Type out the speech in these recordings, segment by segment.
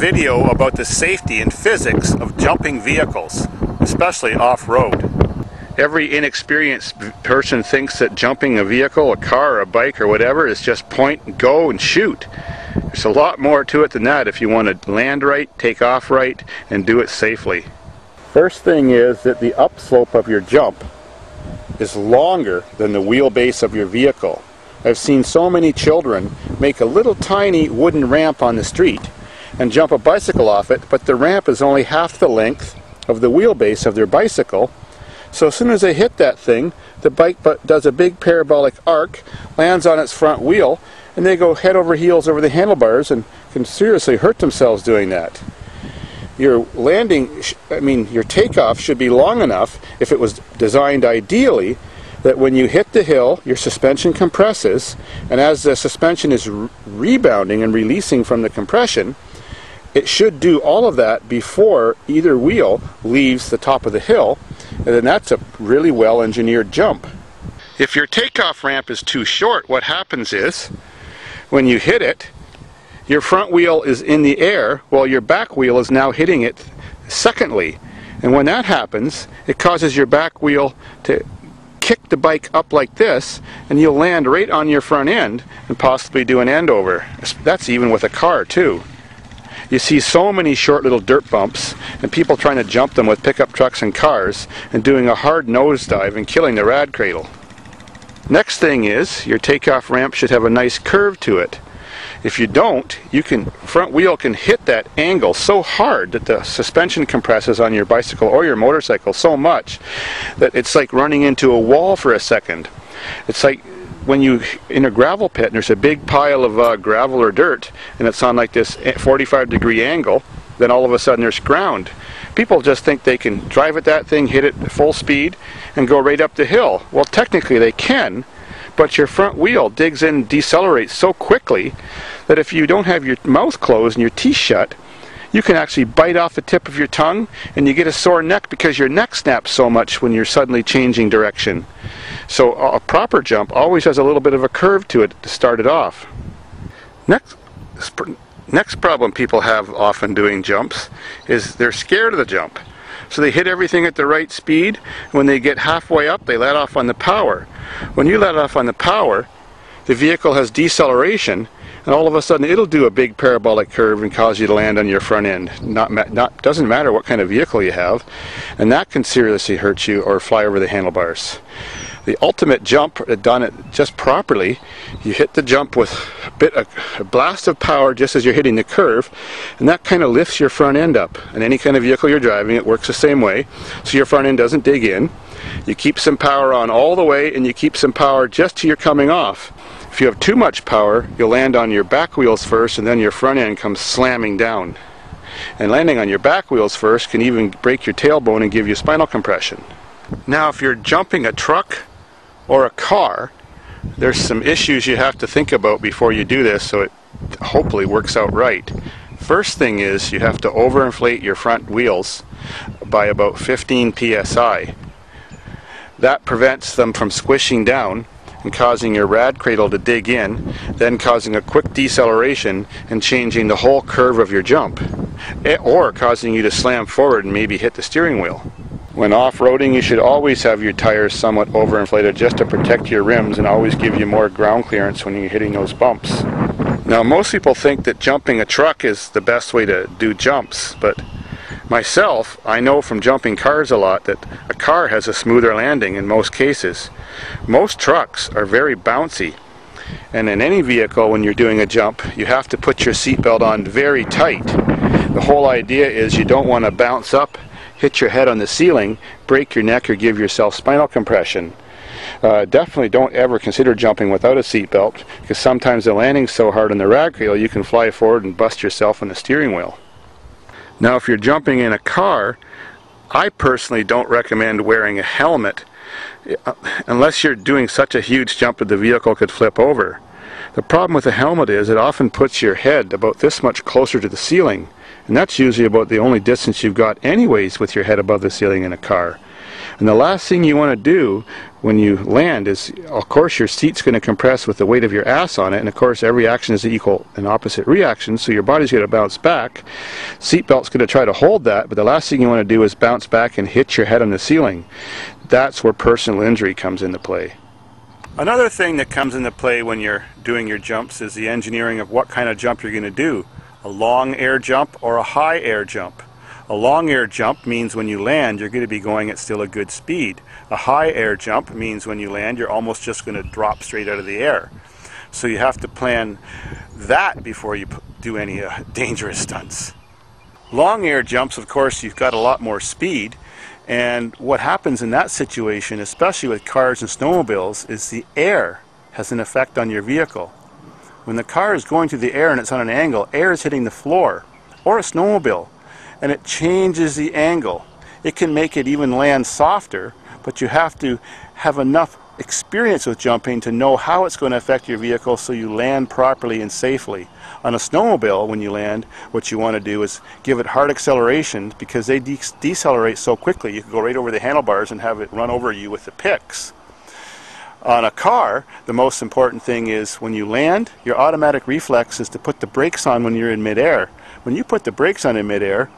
video about the safety and physics of jumping vehicles, especially off-road. Every inexperienced person thinks that jumping a vehicle, a car, or a bike, or whatever is just point and go and shoot. There's a lot more to it than that if you want to land right, take off right, and do it safely. First thing is that the upslope of your jump is longer than the wheelbase of your vehicle. I've seen so many children make a little tiny wooden ramp on the street and jump a bicycle off it, but the ramp is only half the length of the wheelbase of their bicycle. So as soon as they hit that thing, the bike does a big parabolic arc, lands on its front wheel, and they go head over heels over the handlebars and can seriously hurt themselves doing that. Your landing, your takeoff should be long enough, if it was designed ideally, that when you hit the hill, your suspension compresses, and as the suspension is rebounding and releasing from the compression, it should do all of that before either wheel leaves the top of the hill, and then that's a really well engineered jump. If your takeoff ramp is too short, what happens is, when you hit it, your front wheel is in the air while your back wheel is now hitting it secondly. And when that happens, it causes your back wheel to kick the bike up like this, and you'll land right on your front end and possibly do an end over. That's even with a car too. You see so many short little dirt bumps and people trying to jump them with pickup trucks and cars and doing a hard nosedive and killing the rad cradle. Next thing is, your takeoff ramp should have a nice curve to it. If you don't, front wheel can hit that angle so hard that the suspension compresses on your bicycle or your motorcycle so much that it's like running into a wall for a second. It's like when you in a gravel pit and there's a big pile of gravel or dirt and it's on like this 45-degree angle, then all of a sudden there's ground. People just think they can drive at that thing, hit it full speed, and go right up the hill. Well, technically they can, but your front wheel digs in and decelerates so quickly that if you don't have your mouth closed and your teeth shut, you can actually bite off the tip of your tongue and you get a sore neck because your neck snaps so much when you're suddenly changing direction. So a proper jump always has a little bit of a curve to it to start it off. Next problem people have often doing jumps is they're scared of the jump. So they hit everything at the right speed. When they get halfway up, they let off on the power. When you let off on the power, the vehicle has deceleration, and all of a sudden it'll do a big parabolic curve and cause you to land on your front end. Doesn't matter what kind of vehicle you have, and that can seriously hurt you or fly over the handlebars. The ultimate jump, done it just properly, you hit the jump with a blast of power just as you're hitting the curve, and that kind of lifts your front end up. And any kind of vehicle you're driving, it works the same way, so your front end doesn't dig in. You keep some power on all the way, and you keep some power just till you're coming off. If you have too much power, you'll land on your back wheels first, and then your front end comes slamming down. And landing on your back wheels first can even break your tailbone and give you spinal compression. Now, if you're jumping a truck or a car, there's some issues you have to think about before you do this so it hopefully works out right. First thing is you have to overinflate your front wheels by about 15 psi. That prevents them from squishing down and causing your rad cradle to dig in, then causing a quick deceleration and changing the whole curve of your jump, or causing you to slam forward and maybe hit the steering wheel. When off-roading, you should always have your tires somewhat overinflated just to protect your rims and always give you more ground clearance when you're hitting those bumps. Now, most people think that jumping a truck is the best way to do jumps, but myself, I know from jumping cars a lot that a car has a smoother landing in most cases. Most trucks are very bouncy, and in any vehicle when you're doing a jump, you have to put your seatbelt on very tight. The whole idea is you don't want to bounce up, hit your head on the ceiling, break your neck, or give yourself spinal compression. Definitely don't ever consider jumping without a seatbelt, because sometimes the landing's so hard on the rad cradle you can fly forward and bust yourself on the steering wheel. Now, if you're jumping in a car, I personally don't recommend wearing a helmet unless you're doing such a huge jump that the vehicle could flip over. The problem with a helmet is it often puts your head about this much closer to the ceiling, and that's usually about the only distance you've got anyways with your head above the ceiling in a car. And the last thing you want to do when you land is, of course, your seat's going to compress with the weight of your ass on it, and of course every action is equal and opposite reaction, so your body's going to bounce back. Seatbelt's going to try to hold that, but the last thing you want to do is bounce back and hit your head on the ceiling. That's where personal injury comes into play. Another thing that comes into play when you're doing your jumps is the engineering of what kind of jump you're going to do. A long air jump or a high air jump. A long air jump means when you land you're going to be going at still a good speed. A high air jump means when you land you're almost just going to drop straight out of the air. So you have to plan that before you do any dangerous stunts. Long air jumps, of course, you've got a lot more speed, and what happens in that situation, especially with cars and snowmobiles, is the air has an effect on your vehicle. When the car is going through the air and it's on an angle, air is hitting the floor, or a snowmobile, and it changes the angle. It can make it even land softer, but you have to have enough experience with jumping to know how it's going to affect your vehicle so you land properly and safely. On a snowmobile, when you land, what you want to do is give it hard acceleration, because they decelerate so quickly you can go right over the handlebars and have it run over you with the picks. On a car, the most important thing is when you land, your automatic reflex is to put the brakes on when you're in midair. When you put the brakes on in midair,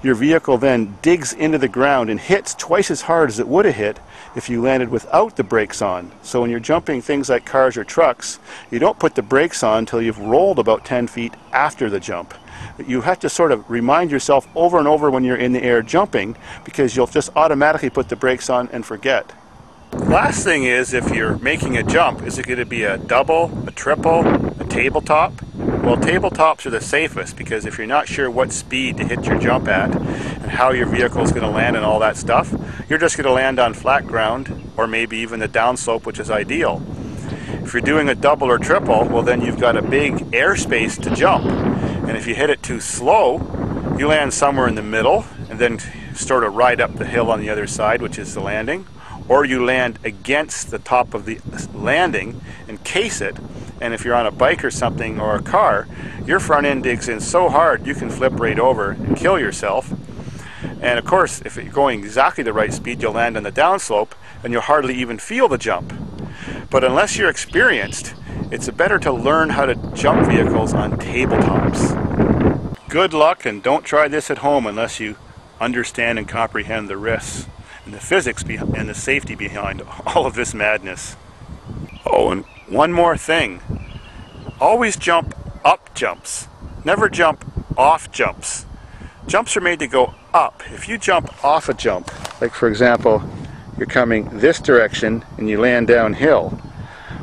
your vehicle then digs into the ground and hits twice as hard as it would have hit if you landed without the brakes on. So when you're jumping things like cars or trucks, you don't put the brakes on until you've rolled about 10 feet after the jump. You have to sort of remind yourself over and over when you're in the air jumping, because you'll just automatically put the brakes on and forget. Last thing is, if you're making a jump, is it going to be a double, a triple, a tabletop? Well, tabletops are the safest, because if you're not sure what speed to hit your jump at and how your vehicle is going to land and all that stuff, you're just going to land on flat ground, or maybe even the downslope, which is ideal. If you're doing a double or triple, well, then you've got a big airspace to jump, and if you hit it too slow, you land somewhere in the middle and then sort of ride up the hill on the other side, which is the landing, or you land against the top of the landing and case it. And if you're on a bike or something, or a car, your front end digs in so hard you can flip right over and kill yourself. And of course, if you're going exactly the right speed, you'll land on the downslope and you'll hardly even feel the jump. But unless you're experienced, it's better to learn how to jump vehicles on tabletops. Good luck, and don't try this at home unless you understand and comprehend the risks and the physics and the safety behind all of this madness. Oh, and one more thing. Always jump up jumps. Never jump off jumps. Jumps are made to go up. If you jump off a jump, like for example, you're coming this direction and you land downhill,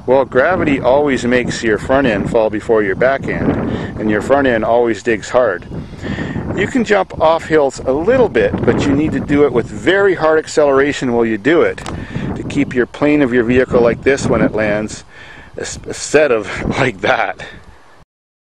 well, gravity always makes your front end fall before your back end, and your front end always digs hard. You can jump off hills a little bit, but you need to do it with very hard acceleration while you do it to keep your plane of your vehicle like this when it lands, instead of like that.